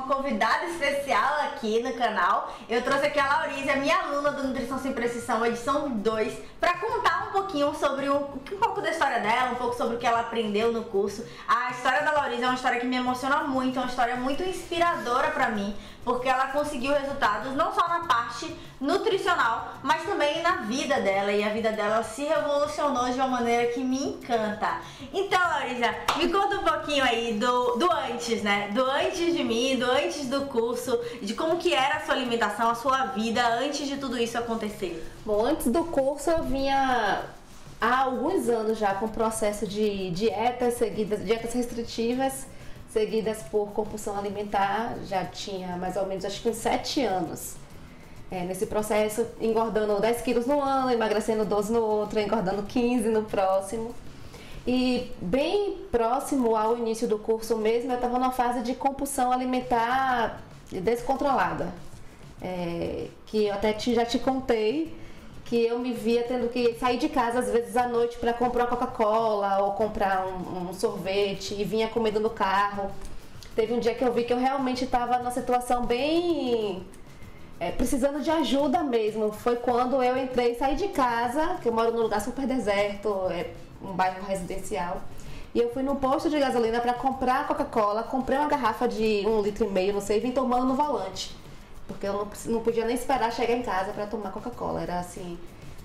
convidada especial aqui no canal. Eu trouxe aqui a Laurísia, minha aluna do Nutrição Sem Precisão, edição 2, para contar um pouquinho sobre um pouco da história dela, um pouco sobre o que ela aprendeu no curso. A história da Laurísia é uma história que me emociona muito, é uma história muito inspiradora para mim, porque ela conseguiu resultados não só na parte nutricional, mas também na vida dela, e a vida dela se revolucionou de uma maneira que me encanta. Então, Laurísia, me conta um pouquinho aí do antes, né? Do antes de mim, do antes do curso, de como que era a sua alimentação, a sua vida antes de tudo isso acontecer. Bom, antes do curso eu vinha há alguns anos já com o processo de dietas restritivas, seguidas por compulsão alimentar. Já tinha mais ou menos, acho que uns 7 anos. Nesse processo, engordando 10 quilos no ano, emagrecendo 12 no outro, engordando 15 no próximo. E bem próximo ao início do curso mesmo, eu estava numa fase de compulsão alimentar descontrolada. Que eu até já te contei, que eu me via tendo que sair de casa às vezes à noite para comprar Coca-Cola ou comprar um sorvete e vinha comendo no carro. Teve um dia que eu vi que eu realmente estava numa situação bem... precisando de ajuda mesmo. Foi quando eu entrei e saí de casa, que eu moro num lugar super deserto, um bairro residencial. E eu fui no posto de gasolina para comprar Coca-Cola, comprei uma garrafa de 1,5 litro, não sei, e vim tomando no volante. Porque eu não podia nem esperar chegar em casa para tomar Coca-Cola. Era assim,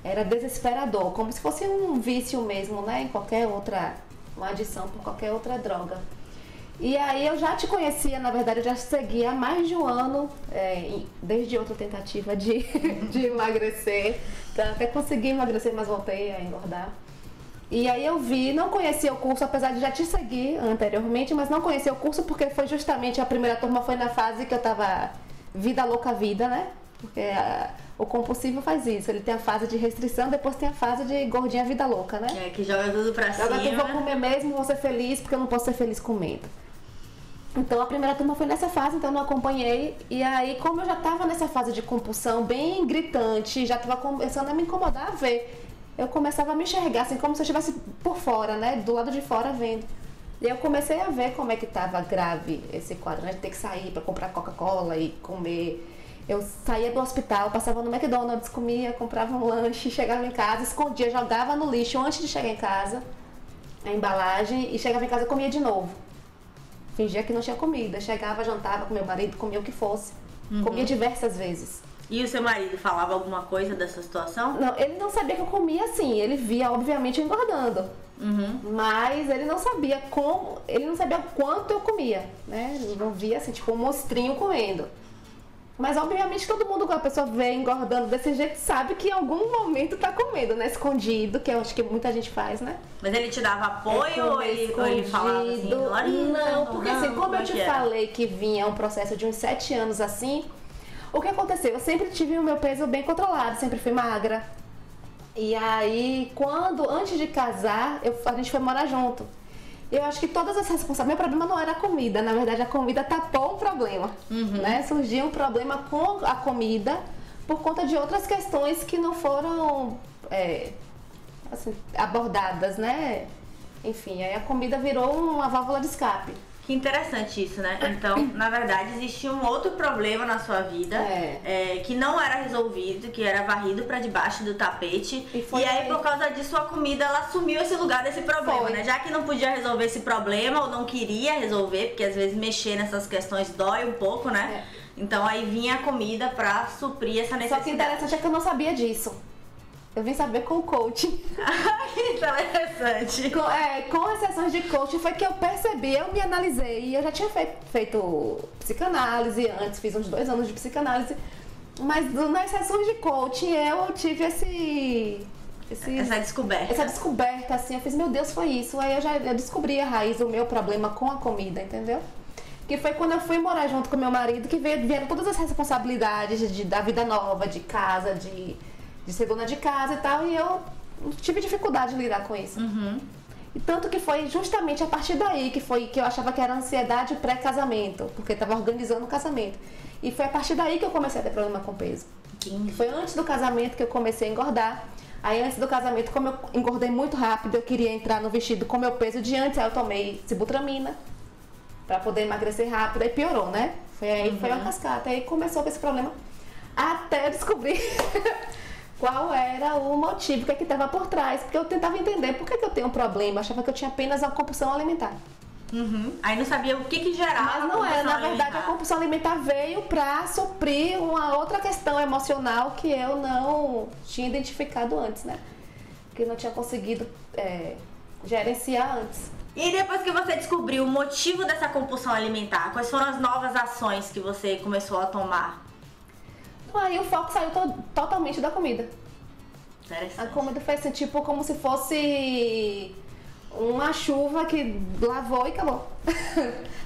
era desesperador, como se fosse um vício mesmo, né? Em qualquer outra, uma adição por qualquer outra droga. E aí eu já te conhecia, na verdade eu já te seguia há mais de um ano, desde outra tentativa de emagrecer. Então, até consegui emagrecer, mas voltei a engordar. E aí eu vi, não conhecia o curso, apesar de já te seguir anteriormente, mas não conhecia o curso porque foi justamente, a primeira turma foi na fase que eu tava vida louca vida, né? Porque o compulsivo faz isso, ele tem a fase de restrição, depois tem a fase de gordinha vida louca, né? Que joga tudo pra cima. Agora eu vou comer mesmo, vou ser feliz, porque eu não posso ser feliz comendo. Então a primeira turma foi nessa fase, então eu não acompanhei. E aí, como eu já estava nessa fase de compulsão bem gritante, já estava começando a me incomodar a ver, eu começava a me enxergar assim, como se eu estivesse por fora, né? Do lado de fora vendo. E eu comecei a ver como é que estava grave esse quadro, né? De ter que sair para comprar Coca-Cola e comer. Eu saía do hospital, passava no McDonald's, comia, comprava um lanche, chegava em casa, escondia, jogava no lixo antes de chegar em casa, a embalagem, e chegava em casa e comia de novo. Fingia que não tinha comida, chegava, jantava com meu marido, comia o que fosse. Comia diversas vezes. E o seu marido falava alguma coisa dessa situação? Não, ele não sabia que eu comia assim, ele via obviamente eu engordando. Mas ele não sabia como, ele não sabia quanto eu comia, né? Ele não via assim, tipo um monstrinho comendo. Mas obviamente todo mundo, quando a pessoa vê engordando desse jeito, sabe que em algum momento tá comendo, né? Escondido, que eu acho que muita gente faz, né? Mas ele te dava apoio ou ele falava assim, não, porque assim, como eu te falei que vinha um processo de uns 7 anos assim, o que aconteceu? Eu sempre tive o meu peso bem controlado, sempre fui magra. E aí, antes de casar, a gente foi morar junto. Eu acho que todas as responsabilidades... Meu problema não era a comida, na verdade a comida tapou um problema, né? Surgiu um problema com a comida por conta de outras questões que não foram assim, abordadas, né? Enfim, aí a comida virou uma válvula de escape. Que interessante isso, né? Então, na verdade, existia um outro problema na sua vida que não era resolvido, que era varrido pra debaixo do tapete. E aí, por causa disso, a comida, ela assumiu esse lugar desse problema, né? Já que não podia resolver esse problema, ou não queria resolver, porque às vezes mexer nessas questões dói um pouco, né? Então, aí vinha a comida pra suprir essa necessidade. Só que interessante é que eu não sabia disso. Eu vim saber com o coaching. Que interessante. Com as sessões de coaching foi que eu percebi, eu me analisei. E eu já tinha feito psicanálise antes, fiz uns 2 anos de psicanálise. Mas nas sessões de coaching eu tive essa descoberta. Essa descoberta, assim, eu fiz, meu Deus, foi isso. Aí eu descobri a raiz do meu problema com a comida, entendeu? Que foi quando eu fui morar junto com meu marido que vieram todas as responsabilidades da vida nova, de casa, de ser dona de casa e tal, e eu tive dificuldade de lidar com isso. E tanto que foi justamente a partir daí que eu achava que era ansiedade pré-casamento, porque estava organizando o casamento. E foi a partir daí que eu comecei a ter problema com peso. Foi antes do casamento que eu comecei a engordar. Aí antes do casamento, como eu engordei muito rápido, eu queria entrar no vestido com meu peso de antes, aí eu tomei sibutramina para poder emagrecer rápido, aí piorou, né? Foi aí, foi uma cascata. Aí começou com esse problema até eu descobrir qual era o motivo, o que estava por trás. Porque eu tentava entender por que eu tenho um problema. Eu achava que eu tinha apenas uma compulsão alimentar. Aí não sabia o que gerava. Mas não é, na verdade a compulsão alimentar veio para suprir uma outra questão emocional que eu não tinha identificado antes, né? Que eu não tinha conseguido gerenciar antes. E depois que você descobriu o motivo dessa compulsão alimentar, quais foram as novas ações que você começou a tomar? Aí o foco saiu totalmente da comida. Interessante. A comida foi assim, tipo como se fosse uma chuva que lavou e acabou.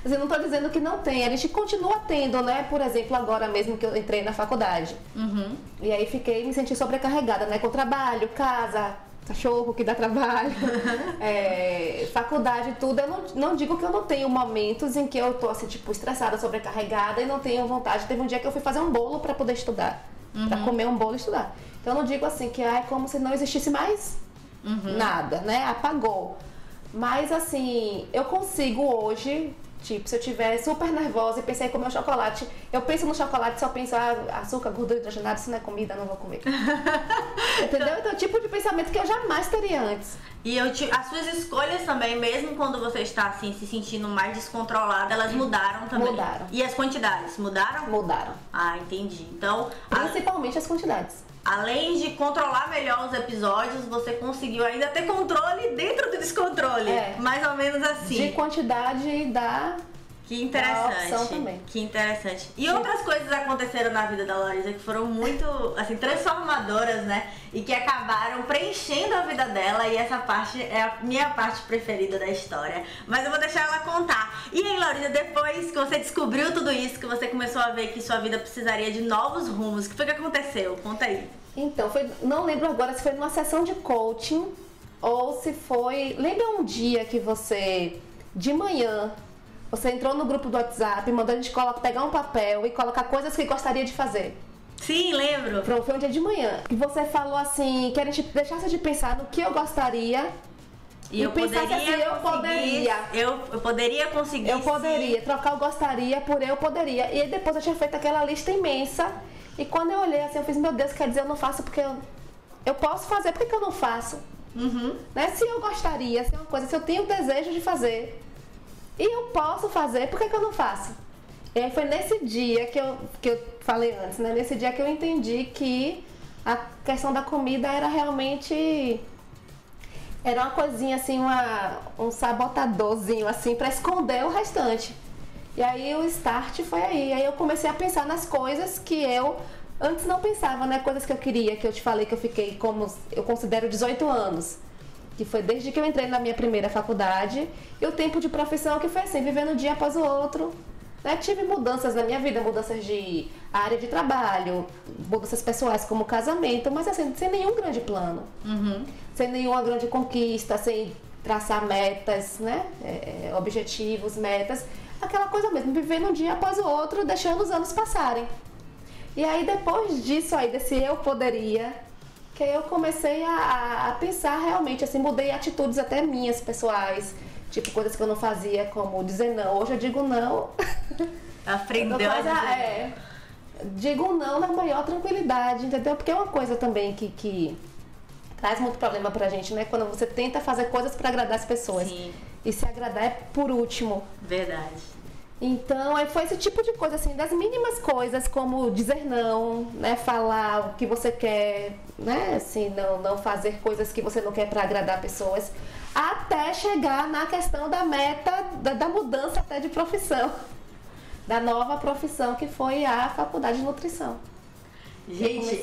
Mas eu não tô dizendo que não tem, a gente continua tendo, né? Por exemplo, agora mesmo que eu entrei na faculdade. E aí me senti sobrecarregada, né? Com trabalho, casa, cachorro que dá trabalho, faculdade, tudo. Eu não digo que eu não tenho momentos em que eu tô assim, tipo, estressada, sobrecarregada e não tenho vontade. Teve um dia que eu fui fazer um bolo para poder estudar, para comer um bolo e estudar. Então eu não digo assim que é como se não existisse mais nada, né? Apagou. Mas assim, eu consigo hoje, tipo, se eu estiver super nervosa e pensei em comer um chocolate, eu penso no chocolate, só penso, açúcar, gordura hidrogenada, isso não é comida, não vou comer. Entendeu? Então, tipo de pensamento que eu jamais teria antes. E as suas escolhas também, mesmo quando você está assim, se sentindo mais descontrolada, elas mudaram também. Mudaram. E as quantidades, mudaram? Mudaram. Ah, entendi. Então, principalmente as quantidades. Além de controlar melhor os episódios, você conseguiu ainda ter controle dentro do descontrole. Mais ou menos assim. De quantidade e da... Que interessante. Da opção também. Que interessante. E outras coisas aconteceram na vida da Larissa que foram muito, assim, transformadoras, né? E que acabaram preenchendo a vida dela. E essa parte é a minha parte preferida da história. Mas eu vou deixar ela contar. E aí, Larissa, depois que você descobriu tudo isso, que você começou a ver que sua vida precisaria de novos rumos, o que foi que aconteceu? Conta aí. Então, não lembro agora se foi numa sessão de coaching ou se foi... Lembra um dia que você, de manhã... Você entrou no grupo do WhatsApp, mandou a gente pegar um papel e colocar coisas que gostaria de fazer. Sim, lembro. Foi um dia de manhã. E você falou assim, que a gente deixasse de pensar no que eu gostaria e eu pensasse assim, eu poderia. Eu poderia conseguir. Eu poderia. Trocar o gostaria por eu poderia. E depois eu tinha feito aquela lista imensa. E quando eu olhei assim, eu fiz, meu Deus, quer dizer, eu não faço porque eu posso fazer, por que eu não faço? Né? Se eu gostaria, se é uma coisa, se eu tenho desejo de fazer... E eu posso fazer, por que eu não faço? E aí foi nesse dia que eu falei antes, né? Nesse dia que eu entendi que a questão da comida era realmente... Era uma coisinha assim, um sabotadorzinho assim, pra esconder o restante. E aí o start foi aí. Aí eu comecei a pensar nas coisas que eu antes não pensava, né? Coisas que eu queria, que eu te falei que eu fiquei como... Eu considero 18 anos. Que foi desde que eu entrei na minha primeira faculdade, e o tempo de profissão que foi assim, vivendo um dia após o outro. Né? Tive mudanças na minha vida, mudanças de área de trabalho, mudanças pessoais como casamento, mas assim, sem nenhum grande plano. Sem nenhuma grande conquista, sem traçar metas, né? Objetivos, metas. Aquela coisa mesmo, vivendo um dia após o outro, deixando os anos passarem. E aí depois disso aí, desse eu poderia... que eu comecei a pensar realmente, assim, mudei atitudes até minhas, pessoais, tipo, coisas que eu não fazia, como dizer não. Hoje eu digo não. Aprendeu a dizer digo não na maior tranquilidade, entendeu? Porque é uma coisa também que traz muito problema pra gente, né? Quando você tenta fazer coisas pra agradar as pessoas. Sim. E se agradar é por último. Verdade. Então, aí foi esse tipo de coisa, assim, das mínimas coisas, como dizer não, né, falar o que você quer, né, assim, não fazer coisas que você não quer para agradar pessoas, até chegar na questão da meta, da mudança até de profissão, da nova profissão que foi a faculdade de nutrição. Gente,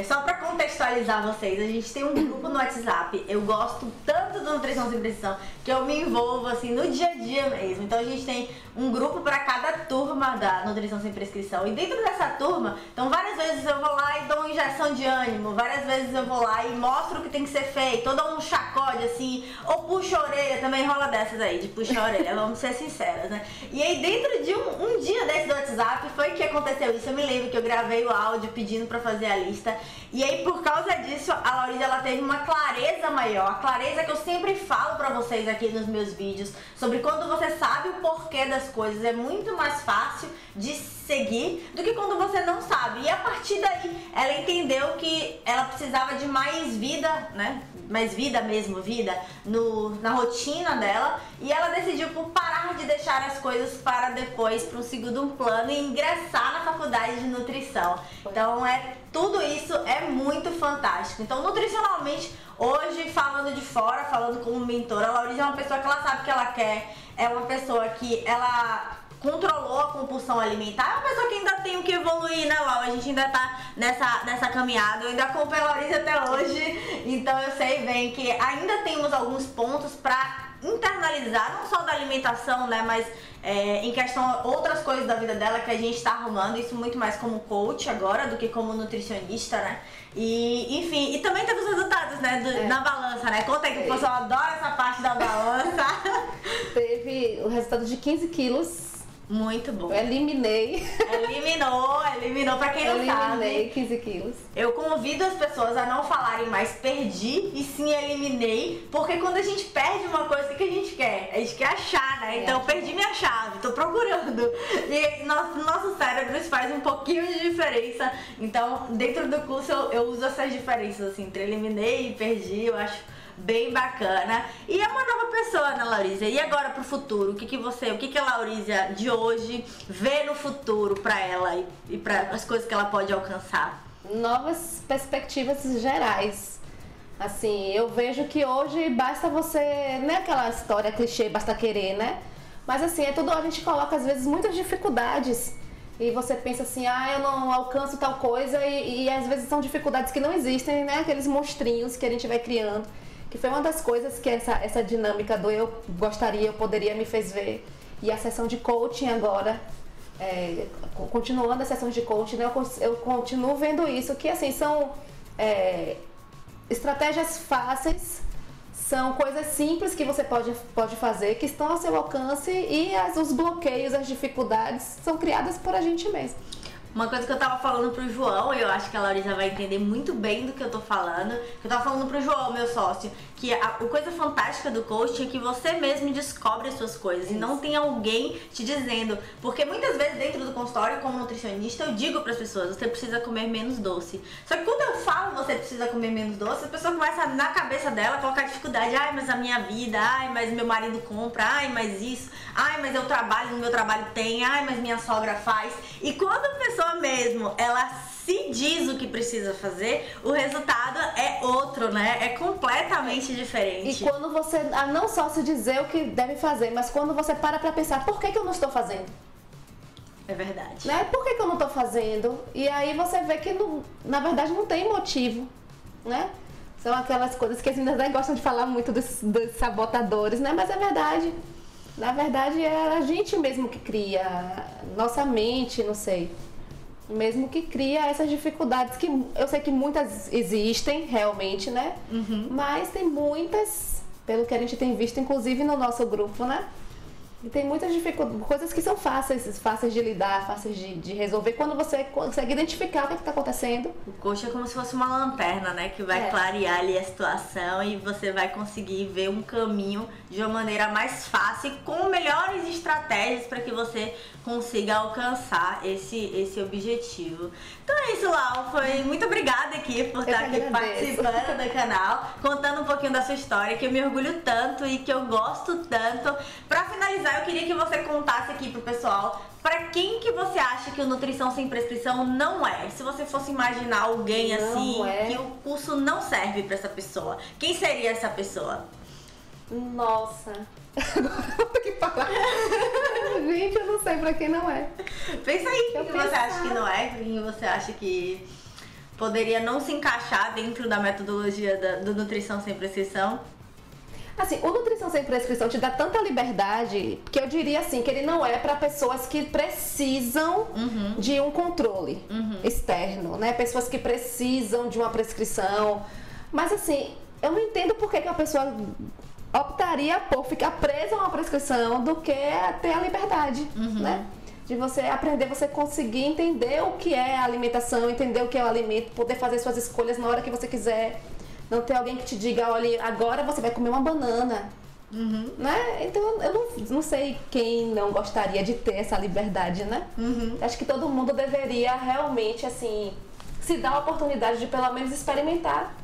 só pra contextualizar vocês, a gente tem um grupo no WhatsApp. Eu gosto tanto do Nutrição Sem Prescrição que eu me envolvo assim no dia a dia mesmo. Então a gente tem um grupo pra cada turma da Nutrição Sem Prescrição. E dentro dessa turma, então várias vezes eu vou lá e dou uma injeção de ânimo, várias vezes eu vou lá e mostro o que tem que ser feito, ou dou um sacode assim, ou puxo a orelha, também rola dessas aí, de puxar a orelha, vamos ser sinceras, né? E aí dentro de um dia desse do WhatsApp foi que aconteceu isso. Eu me lembro que eu gravei o áudio pedindo pra fazer a lista. E aí, por causa disso, a Lauriza, ela teve uma clareza maior. A clareza que eu sempre falo pra vocês aqui nos meus vídeos sobre quando você sabe o porquê das coisas, é muito mais fácil de seguir do que quando você não sabe. E a partir daí ela entendeu que ela precisava de mais vida, né? Mais vida mesmo, vida na rotina dela, e ela decidiu por parar de deixar as coisas para depois, para um segundo plano, e ingressar na faculdade de nutrição. Então tudo isso é muito fantástico. Então, nutricionalmente, hoje, falando de fora, falando como mentora, a Laurize é uma pessoa que ela sabe o que ela quer, é uma pessoa que ela controlou a compulsão alimentar, é uma pessoa que ainda tem o que evoluir, né, Lau? A gente ainda tá nessa caminhada, eu ainda acompanho a Laurize até hoje, então eu sei bem que ainda temos alguns pontos pra internalizar, não só da alimentação, né, mas em questão outras coisas da vida dela que a gente tá arrumando, isso muito mais como coach agora do que como nutricionista, né? E, enfim, e também teve os resultados, né, na balança, né? Conta aí que o pessoal adora essa parte da balança. Teve o resultado de 15 quilos. Muito bom. Eu eliminei. Eliminou, pra quem não sabe. Eliminei 15 quilos. Eu convido as pessoas a não falarem mais perdi e sim eliminei, porque quando a gente perde uma coisa, o que a gente quer? A gente quer achar, né? Então eu perdi minha chave, tô procurando. E nosso cérebro faz um pouquinho de diferença. Então, dentro do curso eu uso essas diferenças, assim, entre eliminei e perdi, eu acho bem bacana. E é uma nova pessoa, né, Laurize? E agora pro futuro, o que a Laurize de hoje vê no futuro pra ela e pra as coisas que ela pode alcançar? Novas perspectivas gerais. Assim, eu vejo que hoje basta você, não é aquela história clichê, basta querer, né? Mas assim, a gente coloca às vezes muitas dificuldades e você pensa assim, eu não alcanço tal coisa e às vezes são dificuldades que não existem, né? Aqueles monstrinhos que a gente vai criando. Que foi uma das coisas que essa dinâmica do eu gostaria, eu poderia me fez ver. E a sessão de coaching agora, continuando as sessões de coaching, né, eu continuo vendo isso, que assim, são estratégias fáceis, são coisas simples que você pode fazer, que estão ao seu alcance e os bloqueios, as dificuldades são criadas por a gente mesmo. Uma coisa que eu tava falando pro João, e eu acho que a Laurize vai entender muito bem do que eu tô falando, que eu tava falando pro João, meu sócio, que a coisa fantástica do coaching é que você mesmo descobre as suas coisas e não tem alguém te dizendo, porque muitas vezes dentro do consultório, como nutricionista, eu digo pras pessoas, você precisa comer menos doce. Só que quando eu falo você precisa comer menos doce, a pessoa começa na cabeça dela a colocar dificuldade, mas a minha vida, mas meu marido compra, mas isso, mas eu trabalho, no meu trabalho tem, mas minha sogra faz. E quando a pessoa mesmo, ela se diz o que precisa fazer, o resultado é outro, né? É completamente diferente. E quando você, não só se dizer o que deve fazer, mas quando você para pra pensar, por que eu não estou fazendo? É verdade. Né? Por que eu não estou fazendo? E aí você vê que, na verdade, não tem motivo, né? São aquelas coisas que as meninas gostam de falar muito dos sabotadores, né? Mas é verdade. Na verdade, é a gente mesmo que cria, nossa mente, não sei, mesmo que cria essas dificuldades, que eu sei que muitas existem realmente, né? Mas tem muitas, pelo que a gente tem visto, inclusive no nosso grupo, né? E tem muitas dificuldades, coisas que são fáceis de lidar, fáceis de resolver, quando você consegue identificar o que está acontecendo. O coach é como se fosse uma lanterna, né? Que vai clarear ali a situação e você vai conseguir ver um caminho de uma maneira mais fácil e com melhores estratégias para que você consiga alcançar esse objetivo. Então é isso, Lau. Muito obrigada aqui por estar aqui participando do canal, contando um pouquinho da sua história, que eu me orgulho tanto e que eu gosto tanto. Para finalizar, eu queria que você contasse aqui pro pessoal pra quem que você acha que o Nutrição Sem Prescrição não é. Se você fosse imaginar alguém assim, que o curso não serve pra essa pessoa, quem seria essa pessoa? Nossa, agora eu vou ter que falar. Gente, eu não sei pra quem não é. Pensa aí, quem você acha que não é, quem você acha que poderia não se encaixar dentro da metodologia do Nutrição Sem Prescrição. Assim, o Nutrição Sem Prescrição te dá tanta liberdade que eu diria assim, que ele não é para pessoas que precisam de um controle externo, né? Pessoas que precisam de uma prescrição. Mas assim, eu não entendo por que a pessoa optaria por ficar presa a uma prescrição do que ter a liberdade, né? De você aprender, você conseguir entender o que é a alimentação, entender o que é o alimento, poder fazer suas escolhas na hora que você quiser. não ter alguém que te diga, olha, agora você vai comer uma banana. Né? Então eu não sei quem não gostaria de ter essa liberdade, né? Acho que todo mundo deveria realmente, assim, se dar a oportunidade de pelo menos experimentar.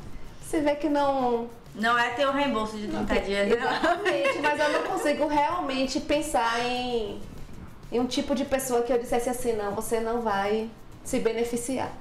Você vê que não é ter o reembolso de 30 dias. Exatamente, mas eu não consigo realmente pensar em um tipo de pessoa que eu dissesse assim, não, você não vai se beneficiar.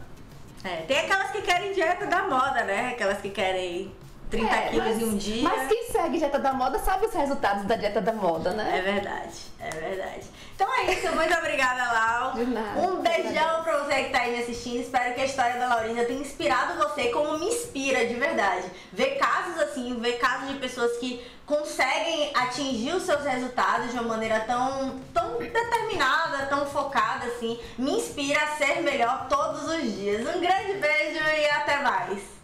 Tem aquelas que querem dieta da moda, né? Aquelas que querem 30 quilos em um dia. Mas quem segue dieta da moda sabe os resultados da dieta da moda, né? É verdade. Então é isso, muito obrigada, Lau. De nada. Um beijão pra você que tá aí me assistindo. Espero que a história da Laurinda tenha inspirado você, como me inspira de verdade. Ver casos assim, ver casos de pessoas que conseguem atingir os seus resultados de uma maneira tão determinada, tão focada assim, me inspira a ser melhor todos os dias. Um grande beijo e até mais.